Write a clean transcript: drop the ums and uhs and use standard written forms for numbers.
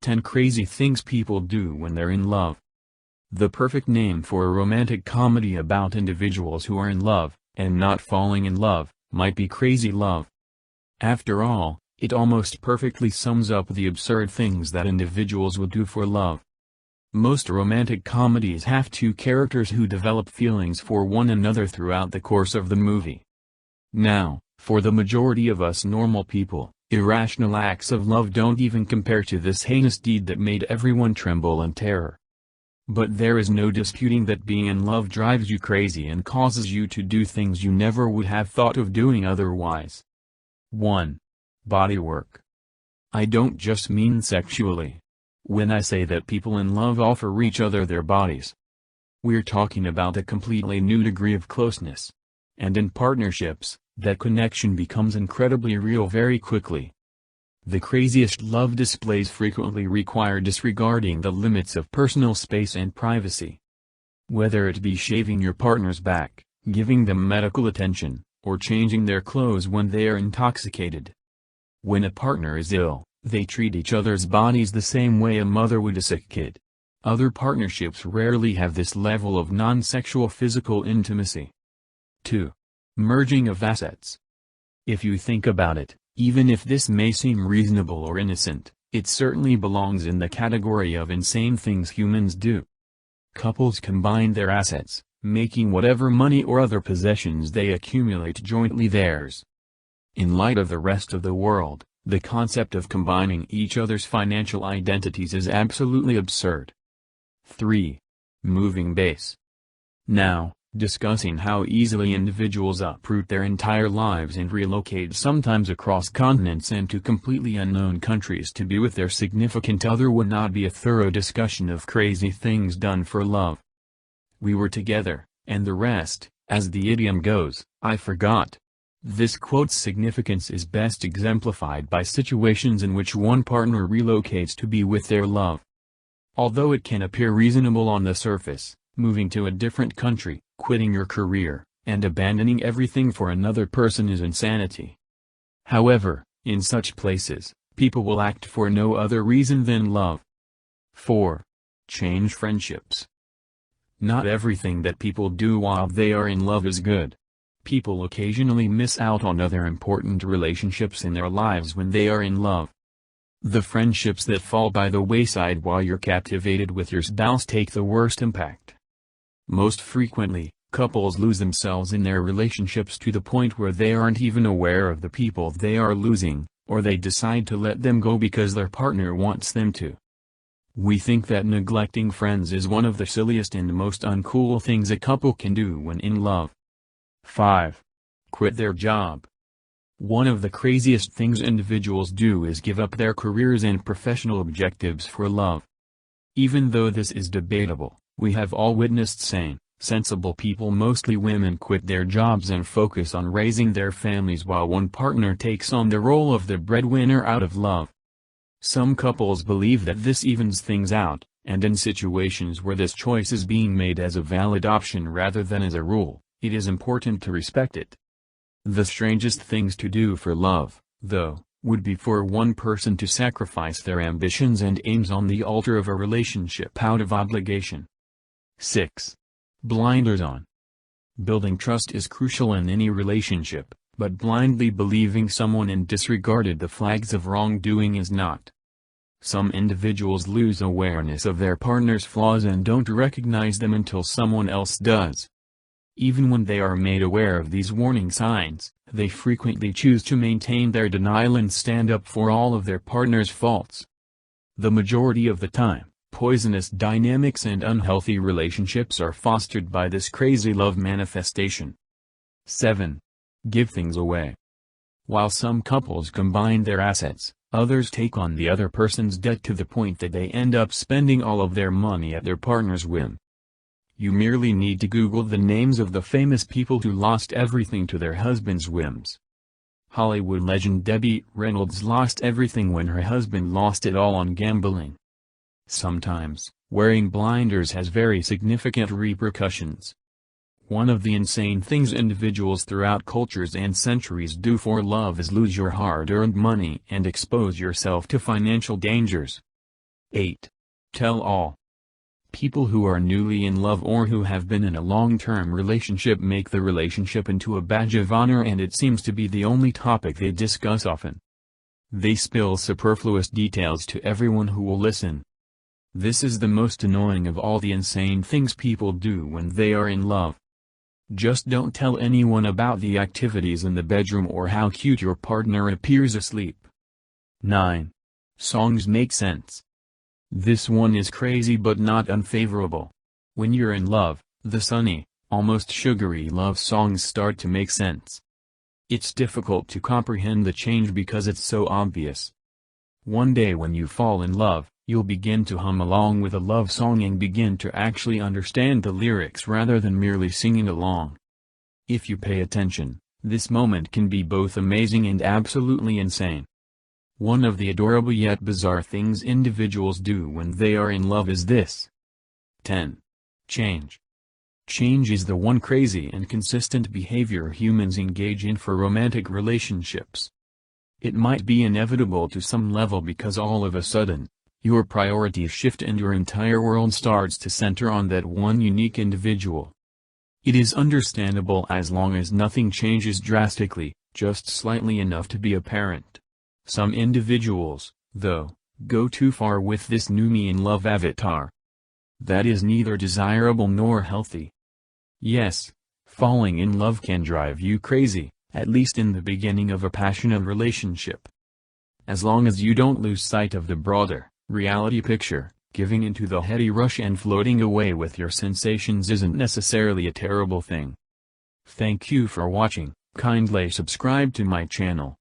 10 Crazy Things People Do When They're in Love. The perfect name for a romantic comedy about individuals who are in love, and not falling in love, might be Crazy Love. After all, it almost perfectly sums up the absurd things that individuals will do for love. Most romantic comedies have two characters who develop feelings for one another throughout the course of the movie. Now, for the majority of us normal people, irrational acts of love don't even compare to this heinous deed that made everyone tremble in terror. But there is no disputing that being in love drives you crazy and causes you to do things you never would have thought of doing otherwise. 1. Bodywork. I don't just mean sexually. When I say that people in love offer each other their bodies, we're talking about a completely new degree of closeness. And in partnerships, that connection becomes incredibly real very quickly. The craziest love displays frequently require disregarding the limits of personal space and privacy. Whether it be shaving your partner's back, giving them medical attention, or changing their clothes when they are intoxicated. When a partner is ill, they treat each other's bodies the same way a mother would a sick kid. Other partnerships rarely have this level of non-sexual physical intimacy. 2. Merging of assets. If you think about it, even if this may seem reasonable or innocent, it certainly belongs in the category of insane things humans do. Couples combine their assets, making whatever money or other possessions they accumulate jointly theirs. In light of the rest of the world, the concept of combining each other's financial identities is absolutely absurd. 3. Moving base. Now, discussing how easily individuals uproot their entire lives and relocate sometimes across continents and to completely unknown countries to be with their significant other would not be a thorough discussion of crazy things done for love. We were together, and the rest, as the idiom goes, I forgot. This quote's significance is best exemplified by situations in which one partner relocates to be with their love. Although it can appear reasonable on the surface, moving to a different country, quitting your career, and abandoning everything for another person is insanity. However, in such places, people will act for no other reason than love. 4. Change friendships. Not everything that people do while they are in love is good. People occasionally miss out on other important relationships in their lives when they are in love. The friendships that fall by the wayside while you're captivated with your spouse take the worst impact. Most frequently, couples lose themselves in their relationships to the point where they aren't even aware of the people they are losing, or they decide to let them go because their partner wants them to. We think that neglecting friends is one of the silliest and most uncool things a couple can do when in love. 5. Quit their job. One of the craziest things individuals do is give up their careers and professional objectives for love. Even though this is debatable, we have all witnessed sane, sensible people, mostly women, quit their jobs and focus on raising their families while one partner takes on the role of the breadwinner out of love. Some couples believe that this evens things out, and in situations where this choice is being made as a valid option rather than as a rule, it is important to respect it. The strangest things to do for love, though, would be for one person to sacrifice their ambitions and aims on the altar of a relationship out of obligation. 6. Blinders on. Building trust is crucial in any relationship, but blindly believing someone and disregarding the flags of wrongdoing is not. Some individuals lose awareness of their partner's flaws and don't recognize them until someone else does. Even when they are made aware of these warning signs, they frequently choose to maintain their denial and stand up for all of their partner's faults. The majority of the time, poisonous dynamics and unhealthy relationships are fostered by this crazy love manifestation. 7. Give things away. While some couples combine their assets, others take on the other person's debt to the point that they end up spending all of their money at their partner's whim. You merely need to Google the names of the famous people who lost everything to their husband's whims. Hollywood legend Debbie Reynolds lost everything when her husband lost it all on gambling. Sometimes, wearing blinders has very significant repercussions. One of the insane things individuals throughout cultures and centuries do for love is lose your hard-earned money and expose yourself to financial dangers. 8. Tell all. People who are newly in love or who have been in a long-term relationship make the relationship into a badge of honor, and it seems to be the only topic they discuss often. They spill superfluous details to everyone who will listen. This is the most annoying of all the insane things people do when they are in love. Just don't tell anyone about the activities in the bedroom or how cute your partner appears asleep. 9. Songs make sense. This one is crazy but not unfavorable. When you're in love, the sunny, almost sugary love songs start to make sense. It's difficult to comprehend the change because it's so obvious. One day when you fall in love, you'll begin to hum along with a love song and begin to actually understand the lyrics rather than merely singing along. If you pay attention, this moment can be both amazing and absolutely insane. One of the adorable yet bizarre things individuals do when they are in love is this. 10. Change. Change is the one crazy and consistent behavior humans engage in for romantic relationships. It might be inevitable to some level because all of a sudden, your priorities shift and your entire world starts to center on that one unique individual. It is understandable as long as nothing changes drastically, just slightly enough to be apparent. Some individuals, though, go too far with this new me-in-love avatar. That is neither desirable nor healthy. Yes, falling in love can drive you crazy, at least in the beginning of a passionate relationship. As long as you don't lose sight of the broader, reality picture, giving into the heady rush and floating away with your sensations isn't necessarily a terrible thing. Thank you for watching. Kindly subscribe to my channel.